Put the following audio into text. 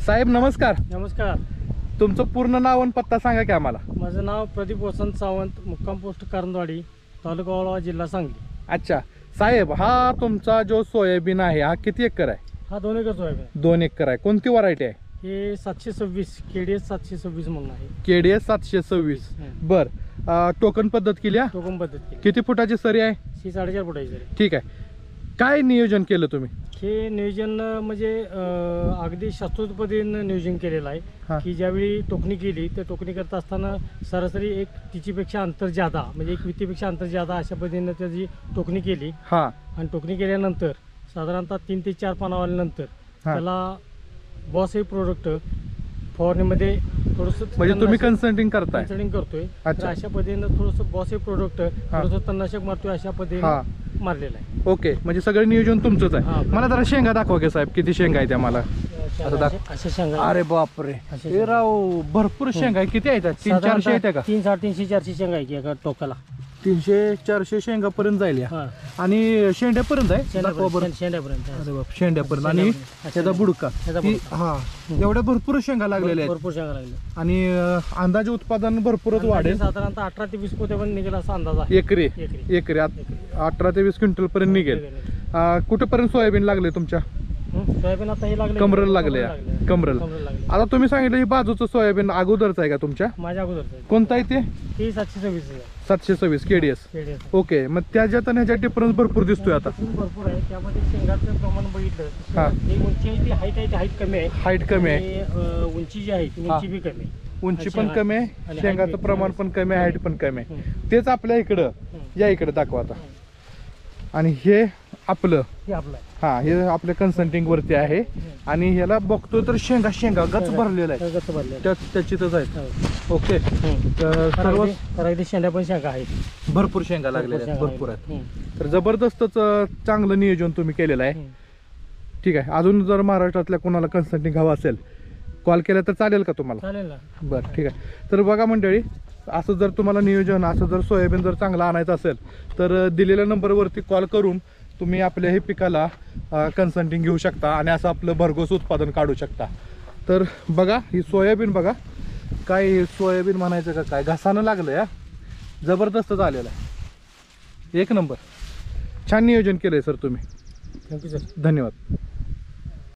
साहेब नमस्कार. नमस्कार. तुमचं पूर्ण नाव आणि पत्ता सांगा की आम्हाला. माझं नाव प्रदीप वसंत सावंत, मुक्काम पोस्ट करंदवाडी, तालुका वाळवा, जिल्हा सांगली. अच्छा साहेब, हा तुमचा जो सोयाबीन आहे हा किती एकर आहे? हा 2 एकर सोयाबीन. 2 एकर आहे. कोणती व्हरायटी आहे? हे 726 KDS 726 म्हणून आहे. KDS 726. बर, टोकन पद्धत केली आहे? टोकन पद्धत केली. किती फुटाची सरी आहे? 4.5 फुटाची. ठीक आहे. काय नियोजन केलं तुम्ही? हे नियोजन म्हणजे अगदी शास्त्रोक्त पद्धतीने नियोजन केलेलं हा. आहे की ज्यावेळी टोकणी केली तर टोकणी करत असताना सरासरी एक तिचीपेक्षा अंतर ज्यादा, म्हणजे एक वितीपेक्षा अंतर ज्यादा अशा पद्धतीने त्याची टोकणी केली. हा. आणि टोकणी केल्यानंतर साधारणतः 3 ते 4 पानावाल्यानंतर त्याला बॉस हे प्रोडक्ट फवारणीमध्ये थोडंसं म्हणजे तुम्ही कन्सल्टिंग करताय? कन्सल्टिंग करतोय. अच्छा. तर अशा पद्धतीनं थोडंसं बॉस हे प्रोडक्ट थोडंसं तणनाशक मारतोय अशा पद्धतीने मारलेलं आहे. ओके, म्हणजे सगळं नियोजन तुमचंच हा. आहे. मला जरा शेंगा दाखवा की साहेब, किती शेंगा आहे त्या मला. अशा शेंगा. अरे बापरे, अशा हे राव भरपूर शेंगा आहे. किती आहेत? 300-400 आहेत का? 300, 350, 400 शेंगा आहे की एका टोकाला. 300-400 शेंगा पर्यंत जाईल या. हा. आणि शेंड्यापर्यंत आहे? दाखवा बरं. शेंड्यापर्यंत. अरे बाप, शेंड्यापर्यंत. आणि त्याचा बुडका. हा, एवढ्या भरपूर शेंगा लागलेल्या आहेत. भरपूर शेंगा लागल्या. आणि अंदाजे उत्पादन भरपूरच वाढेल. साधारणतः 18 ते 20 पोते पण निघेल असा अंदाज आहे. एकरी 18 ते 20 क्विंटल पर्यंत निघेल. कुठेपर्यंत सोयाबीन लागले तुमच्या? सोयाबीन आता हे लागले, कमरल लागले. कमरल. आता तुम्ही सांगितलं हे बाजूचं सोयाबीन अगोदरच आहे का तुमच्या? माझ्या अगोदर. कोणता आहे ते? 726 726 KDS. ओके, मग त्याच्यात आणि ह्याच्यात डिफरन्स भरपूर दिसतोय आता. भरपूर आहे. त्यामध्ये शेंगाचं प्रमाण बघितलं हा. ही उंची आहे, ती हाईट आहे, ती हाईट कमी आहे. हाईट कमी आहे. आणि उंची जी आहे ती उंची बी कमी आहे. उंची पण कमी आहे, शेंगाचं प्रमाण पण कमी आहे, हाईट पण कमी आहे. तेच आपल्या इकडं या इकडे दाखवा आता. आणि हे आपलं हे आपलं आहे. हा, हे आपल्या कन्सल्टिंग वरती आहे. आणि ह्याला बघतोय तर शेंगा गच भरलेला आहे. गच्च भरलेलं आहे. त्याचीच आहेत. ओके, तर सर्व अगदी शेंड्या पण शेंगा आहेत. भरपूर शेंगा लागलेल्या आहेत, भरपूर आहेत. तर जबरदस्तच चांगलं नियोजन तुम्ही केलेलं आहे. ठीक आहे. अजून जर महाराष्ट्रातल्या कोणाला कन्सल्टिंग हवं असेल, कॉल केला तर चालेल का तुम्हाला? चालेल ना. बरं, ठीक आहे. तर बघा मंडळी, असं जर तुम्हाला नियोजन, असं जर सोयाबीन जर चांगलं आणायचं असेल तर दिलेल्या नंबरवरती कॉल करून तुम्ही आपल्या हे पिकाला कन्सल्टिंग घेऊ शकता आणि असं आपलं भरघोस उत्पादन काढू शकता. तर बघा ही सोयाबीन, बघा काय सोयाबीन म्हणायचं का काय, घसानं लागलं या, जबरदस्त झालेलं आहे. एक नंबर. छान नियोजन केलंय सर तुम्ही. Thank you sir. धन्यवाद.